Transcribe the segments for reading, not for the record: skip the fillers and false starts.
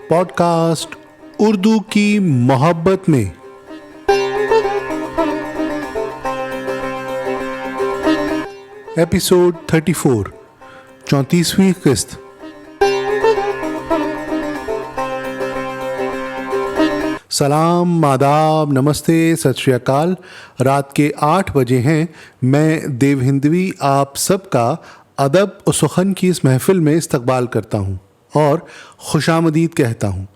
Podcast Urdu की मोहब्बत में। एपिसोड 34, 34वीं किस्त। सलाम, आदाब, नमस्ते, सत श्री अकाल। रात के 8 बजे हैं। मैं देव हिंदवी आप सबका अदब और सुखन की इस महफिल में इस्तकबाल करता हूँ और खुशामदीद कहता हूँ।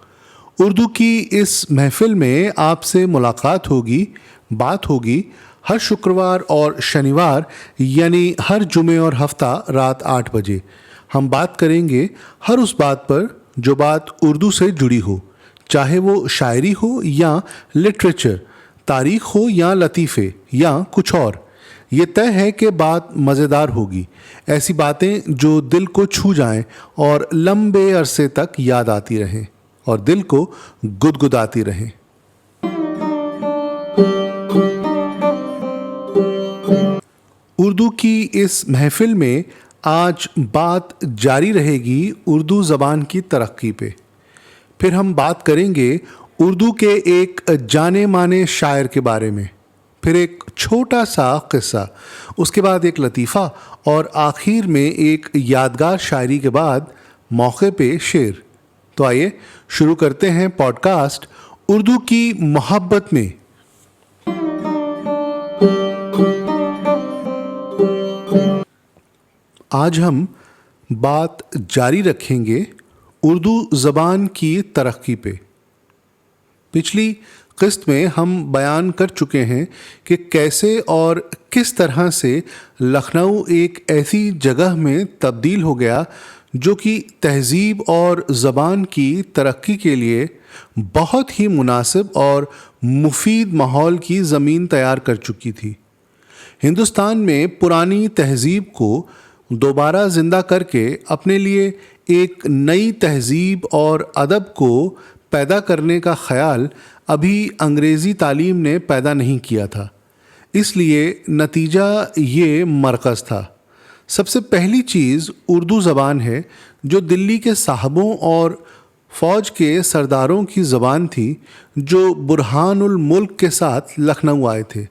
उर्दू की इस महफिल में आपसे मुलाकात होगी, बात होगी हर शुक्रवार और शनिवार, यानी हर जुमे और हफ्ता रात 8 बजे। हम बात करेंगे हर उस बात पर जो बात उर्दू से जुड़ी हो, चाहे वो शायरी हो या लिटरेचर, तारीख हो या लतीफ़े या कुछ और। ये तय है कि बात मज़ेदार होगी, ऐसी बातें जो दिल को छू जाएं और लंबे अरसे तक याद आती रहें और दिल को गुदगुदाती रहें। उर्दू की इस महफिल में आज बात जारी रहेगी उर्दू ज़बान की तरक्की पे। फिर हम बात करेंगे उर्दू के एक जाने माने शायर के बारे में, फिर एक छोटा सा किस्सा, उसके बाद एक लतीफ़ा और आखिर में एक यादगार शायरी के बाद मौके पे शेर। तो आइए शुरू करते हैं पॉडकास्ट उर्दू की मोहब्बत में। आज हम बात जारी रखेंगे उर्दू ज़बान की तरक्की पे। पिछली किस्त में हम बयान कर चुके हैं कि कैसे और किस तरह से लखनऊ एक ऐसी जगह में तब्दील हो गया जो कि तहज़ीब और ज़बान की तरक्की के लिए बहुत ही मुनासिब और मुफीद माहौल की ज़मीन तैयार कर चुकी थी। हिंदुस्तान में पुरानी तहज़ीब को दोबारा ज़िंदा करके अपने लिए एक नई तहज़ीब और अदब को पैदा करने का ख़याल अभी अंग्रेज़ी तालीम ने पैदा नहीं किया था, इसलिए नतीजा ये मरकज़ था। सबसे पहली चीज़ उर्दू ज़बान है जो दिल्ली के साहबों और फ़ौज के सरदारों की ज़बान थी जो बुरहानुल मुल्क के साथ लखनऊ आए थे।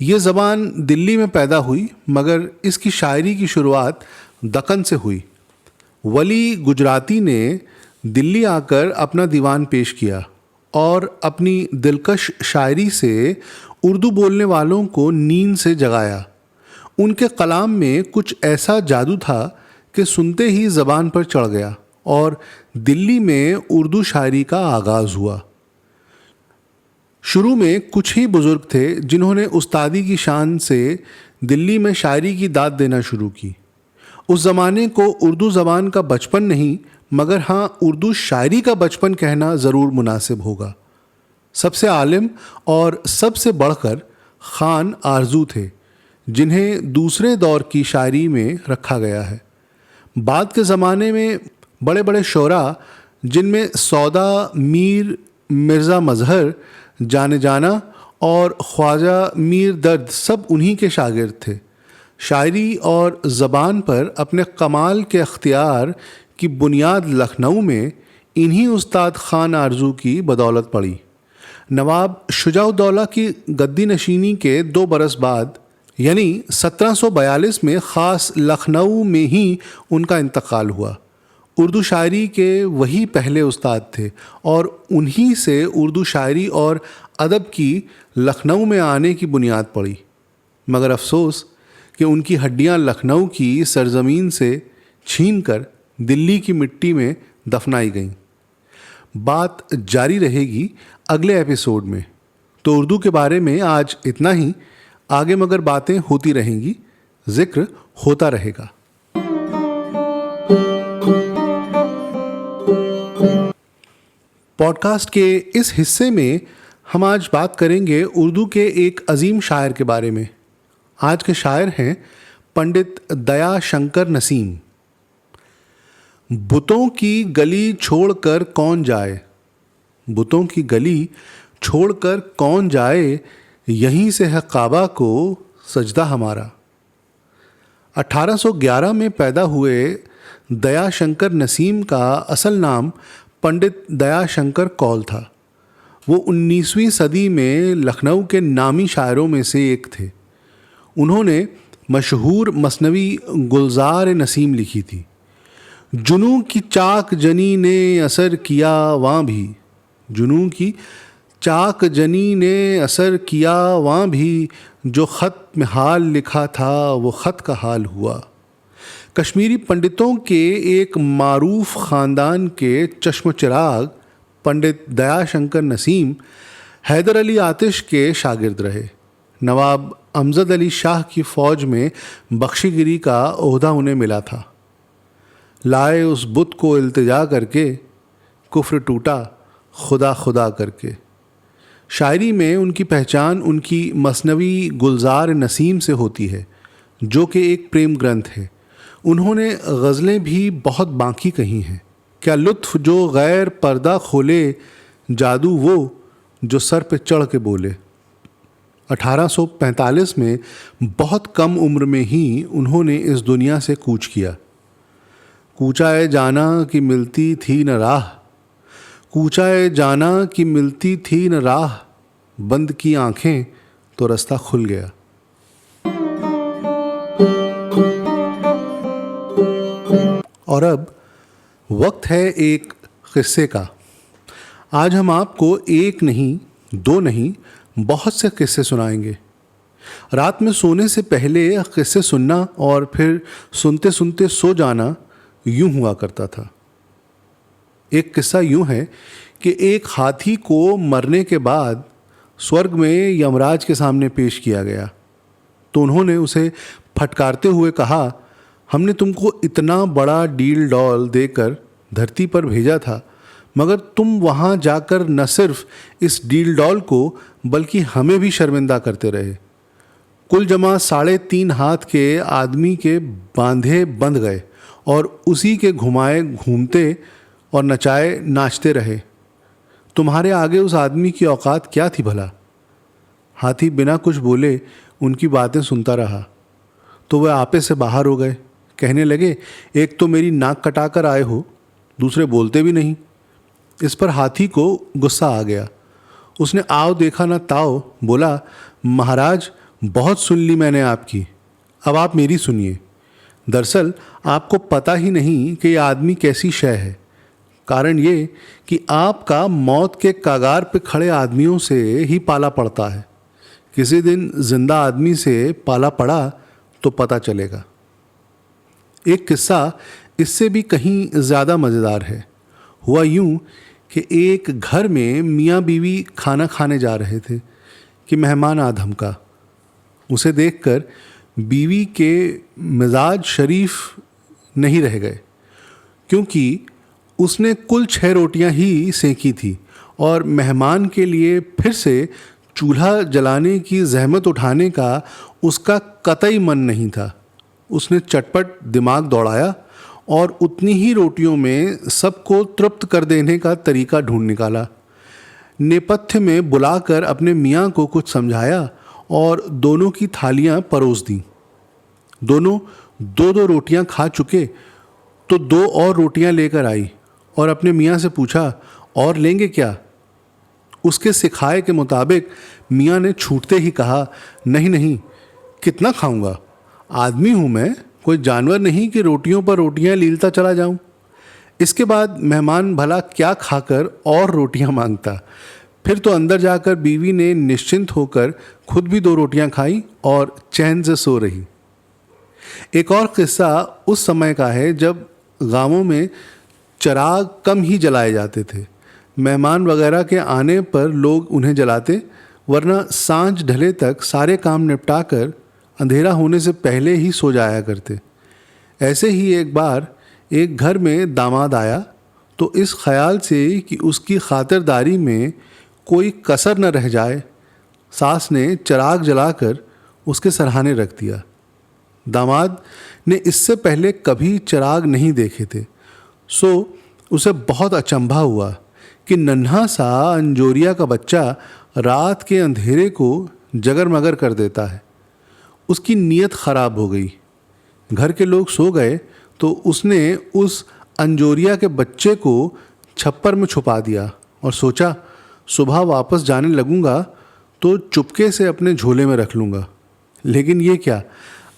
ये ज़बान दिल्ली में पैदा हुई, मगर इसकी शायरी की शुरुआत दक्कन से हुई। वली गुजराती ने दिल्ली आकर अपना दीवान पेश किया और अपनी दिलकश शायरी से उर्दू बोलने वालों को नींद से जगाया। उनके कलाम में कुछ ऐसा जादू था कि सुनते ही ज़बान पर चढ़ गया और दिल्ली में उर्दू शायरी का आगाज़ हुआ। शुरू में कुछ ही बुज़ुर्ग थे जिन्होंने उस्तादी की शान से दिल्ली में शायरी की दाद देना शुरू की। उस ज़माने को उर्दू ज़बान का बचपन नहीं, मगर हाँ उर्दू शायरी का बचपन कहना ज़रूर मुनासिब होगा। सबसे आलिम और सबसे बढ़कर खान आरजू थे, जिन्हें दूसरे दौर की शायरी में रखा गया है। बाद के ज़माने में बड़े बड़े शोरा, जिनमें सौदा मीर मिर्ज़ा मज़हर, जाने जाना और ख्वाजा मीर दर्द, सब उन्हीं के शागिर्द थे। शायरी और ज़बान पर अपने कमाल के अख्तियार की बुनियाद लखनऊ में इन्हीं उस्ताद खान आरजू की बदौलत पड़ी। नवाब शुजाउद्दौला की गद्दी नशीनी के 2 बरस बाद, यानी 1742 में ख़ास लखनऊ में ही उनका इंतकाल हुआ। उर्दू शायरी के वही पहले उस्ताद थे और उन्हीं से उर्दू शायरी और अदब की लखनऊ में आने की बुनियाद पड़ी। मगर अफसोस कि उनकी हड्डियां लखनऊ की सरजमीन से छीनकर दिल्ली की मिट्टी में दफनाई गईं। बात जारी रहेगी अगले एपिसोड में। तो उर्दू के बारे में आज इतना ही, आगे मगर बातें होती रहेंगी, जिक्र होता रहेगा। पॉडकास्ट के इस हिस्से में हम आज बात करेंगे उर्दू के एक अजीम शायर के बारे में। आज के शायर हैं पंडित दया शंकर नसीम। बुतों की गली छोड़कर कौन जाए, बुतों की गली छोड़कर कौन जाए, यहीं से है काबा को सजदा हमारा। 1811 में पैदा हुए दयाशंकर नसीम का असल नाम पंडित दयाशंकर कौल था। वो 19वीं सदी में लखनऊ के नामी शायरों में से एक थे। उन्होंने मशहूर मसनवी गुलजार नसीम लिखी थी। जुनू की चाक जनी ने असर किया वहाँ भी, जुनू की चाक जनी ने असर किया वहाँ भी, जो ख़त में हाल लिखा था वो ख़त का हाल हुआ। कश्मीरी पंडितों के एक मारूफ ख़ानदान के चश्म चिराग पंडित दयाशंकर नसीम हैदर अली आतिश के शागिर्द रहे। नवाब अमजद अली शाह की फ़ौज में बख्शीगिरी का ओहदा उन्हें मिला था। लाए उस बुत को इल्तिजा करके, कुफ्र टूटा खुदा खुदा करके। शायरी में उनकी पहचान उनकी मसनवी गुलजार नसीम से होती है, जो कि एक प्रेम ग्रंथ है। उन्होंने गज़लें भी बहुत बाकी कही हैं। क्या लुत्फ़ जो गैर पर्दा खोले, जादू वो जो सर पे चढ़ के बोले। 1845 में बहुत कम उम्र में ही उन्होंने इस दुनिया से कूच किया। कूचाए जाना कि मिलती थी न राह, कूचाए जाना कि मिलती थी न राह, बंद की आंखें तो रास्ता खुल गया। और अब वक्त है एक किस्से का। आज हम आपको एक नहीं, दो नहीं, बहुत से किस्से सुनाएंगे। रात में सोने से पहले किस्से सुनना और फिर सुनते सुनते सो जाना यूं हुआ करता था। एक किस्सा यूं है कि एक हाथी को मरने के बाद स्वर्ग में यमराज के सामने पेश किया गया, तो उन्होंने उसे फटकारते हुए कहा, हमने तुमको इतना बड़ा डील डॉल देकर धरती पर भेजा था, मगर तुम वहाँ जाकर न सिर्फ इस डील डॉल को बल्कि हमें भी शर्मिंदा करते रहे। कुल जमा 3.5 हाथ के आदमी के बांधे बंध गए और उसी के घुमाए घूमते और नचाए नाचते रहे। तुम्हारे आगे उस आदमी की औकात क्या थी भला? हाथी बिना कुछ बोले उनकी बातें सुनता रहा, तो वह आपे से बाहर हो गए। कहने लगे, एक तो मेरी नाक कटा कर आए हो, दूसरे बोलते भी नहीं। इस पर हाथी को गुस्सा आ गया। उसने आओ देखा ना ताओ, बोला, महाराज बहुत सुन ली मैंने आपकी, अब आप मेरी सुनिए। दरअसल आपको पता ही नहीं कि यह आदमी कैसी शय है। कारण ये कि आपका मौत के कगार पे खड़े आदमियों से ही पाला पड़ता है। किसी दिन जिंदा आदमी से पाला पड़ा तो पता चलेगा। एक किस्सा इससे भी कहीं ज़्यादा मज़ेदार है। हुआ यूं कि एक घर में मियाँ बीवी खाना खाने जा रहे थे कि मेहमान आ धमका। उसे देखकर बीवी के मिजाज शरीफ नहीं रह गए, क्योंकि उसने कुल 6 रोटियां ही सेंकी थी और मेहमान के लिए फिर से चूल्हा जलाने की जहमत उठाने का उसका कतई मन नहीं था। उसने चटपट दिमाग दौड़ाया और उतनी ही रोटियों में सबको तृप्त कर देने का तरीका ढूंढ निकाला। नेपथ्य में बुलाकर अपने मियाँ को कुछ समझाया और दोनों की थालियाँ परोस दी। दोनों 2-2 रोटियाँ खा चुके तो 2 और रोटियाँ लेकर आई और अपने मियाँ से पूछा, और लेंगे क्या? उसके सिखाए के मुताबिक मियाँ ने छूटते ही कहा, नहीं नहीं, कितना खाऊंगा, आदमी हूँ मैं, कोई जानवर नहीं कि रोटियों पर रोटियां लीलता चला जाऊं। इसके बाद मेहमान भला क्या खाकर और रोटियां मांगता। फिर तो अंदर जाकर बीवी ने निश्चिंत होकर खुद भी 2 रोटियां खाई और चैन से सो रही। एक और किस्सा उस समय का है जब गांवों में चिराग कम ही जलाए जाते थे। मेहमान वगैरह के आने पर लोग उन्हें जलाते, वरना सांझ ढले तक सारे काम निपटा कर अंधेरा होने से पहले ही सो जाया करते। ऐसे ही एक बार एक घर में दामाद आया तो इस ख्याल से कि उसकी खातिरदारी में कोई कसर न रह जाए, सास ने चिराग जलाकर उसके सरहाने रख दिया। दामाद ने इससे पहले कभी चिराग नहीं देखे थे, सो उसे बहुत अचंभा हुआ कि नन्हा सा अंजोरिया का बच्चा रात के अंधेरे को जगरमगर कर देता है। उसकी नीयत ख़राब हो गई। घर के लोग सो गए तो उसने उस अंजोरिया के बच्चे को छप्पर में छुपा दिया और सोचा सुबह वापस जाने लगूंगा तो चुपके से अपने झोले में रख लूँगा। लेकिन ये क्या,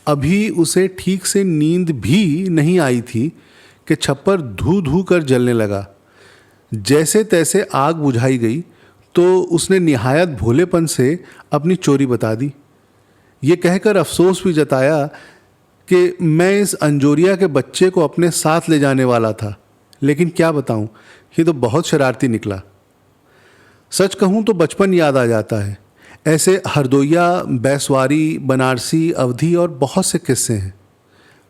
अभी उसे ठीक से नींद भी नहीं आई थी कि छप्पर धू धू कर जलने लगा। जैसे तैसे आग बुझाई गई तो उसने निहायत भोलेपन से अपनी चोरी बता दी। ये कहकर अफसोस भी जताया कि मैं इस अंजोरिया के बच्चे को अपने साथ ले जाने वाला था, लेकिन क्या बताऊं, ये तो बहुत शरारती निकला। सच कहूं तो बचपन याद आ जाता है। ऐसे हरदोइया, बैसवारी, बनारसी, अवधी और बहुत से किस्से हैं,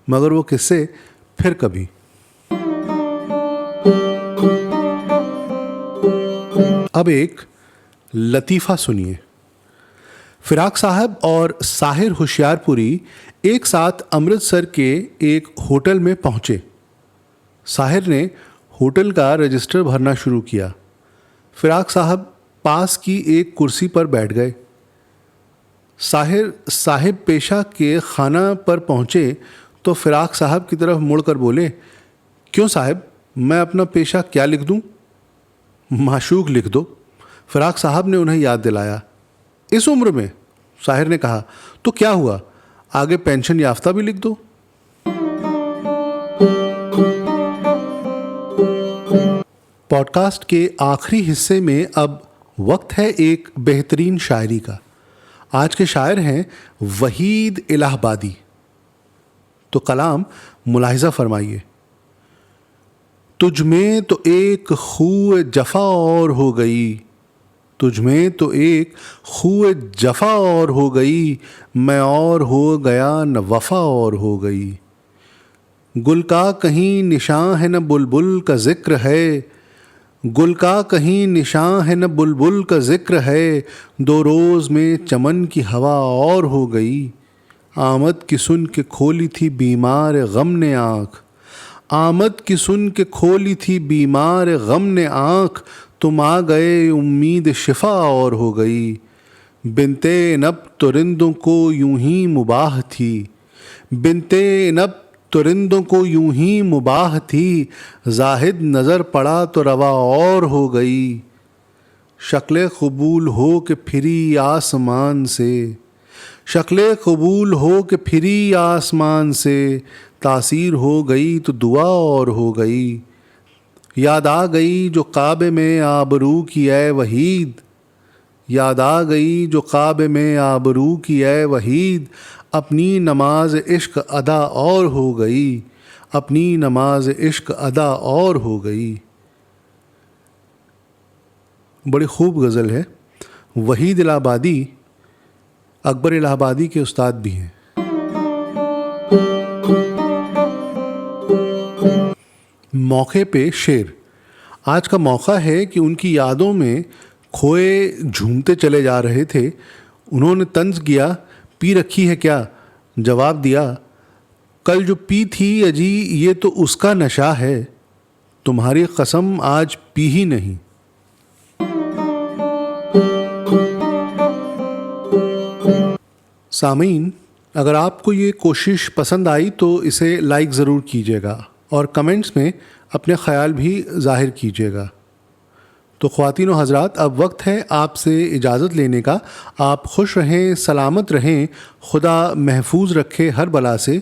मगर वो किस्से फिर कभी। अब एक लतीफ़ा सुनिए। फिराक साहब और साहिर होशियारपुरी एक साथ अमृतसर के एक होटल में पहुंचे। साहिर ने होटल का रजिस्टर भरना शुरू किया। फिराक साहब पास की एक कुर्सी पर बैठ गए। साहिर साहिब पेशा के खाना पर पहुंचे तो फिराक साहब की तरफ मुड़कर बोले, क्यों साहब, मैं अपना पेशा क्या लिख दूं? माशूक लिख दो। फिराक साहब ने उन्हें याद दिलाया। इस उम्र में? साहिर ने कहा। तो क्या हुआ, आगे पेंशन याफ्ता भी लिख दो। पॉडकास्ट के आखिरी हिस्से में अब वक्त है एक बेहतरीन शायरी का। आज के शायर हैं वहीद इलाहाबादी। तो कलाम मुलाहिजा फरमाइए। तुझ में तो एक खूए जफा और हो गई, तुझ में तो एक खूए जफा और हो गई, मैं और हो गया न वफा और हो गई। गुल का कहीं निशान है न बुलबुल का जिक्र है, गुल का कहीं निशान है न बुलबुल का जिक्र है, दो रोज़ में चमन की हवा और हो गई। आमद की सुन के खोली थी बीमार गम ने आँख, आमद की सुन के खोली थी बीमार गम ने आँख, तुम आ गए उम्मीद शिफा और हो गई। बिनते नब तुरिंदों को यूं ही मुबाह थी, बिनते नब तुरिंदों को यूं ही मुबाह थी, जाहिद नज़र पड़ा तो रवा और हो गई। शक्ल कबूल हो के फिरी आसमान से, शक्ल कबूल हो के फिरी आसमान से, तासीर हो गई तो दुआ और हो गई। याद आ गई जो काबे में आबरू की ए वहीद, याद आ गई जो काबे में आबरू की ए वहीद, अपनी नमाज इश्क अदा और हो गई, अपनी नमाज इश्क अदा और हो गई। बड़ी खूब गज़ल है। वहीद इलाहाबादी अकबर इलाहाबादी के उस्ताद भी हैं। मौके पे शेर। आज का मौका है कि उनकी यादों में खोए झूमते चले जा रहे थे। उन्होंने तंज किया, पी रखी है क्या? जवाब दिया, कल जो पी थी अजी ये तो उसका नशा है, तुम्हारी कसम आज पी ही नहीं। सामीन, अगर आपको ये कोशिश पसंद आई तो इसे लाइक ज़रूर कीजिएगा और कमेंट्स में अपने ख़याल भी ज़ाहिर कीजिएगा। तो ख़वातीन व हज़रात, अब वक्त है आपसे इजाज़त लेने का। आप खुश रहें, सलामत रहें, खुदा महफूज रखे हर बला से।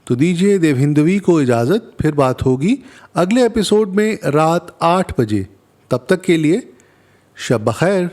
तो दीजिए देवहिंदवी को इजाज़त, फिर बात होगी अगले एपिसोड में रात 8 बजे। तब तक के लिए शब बख़ैर।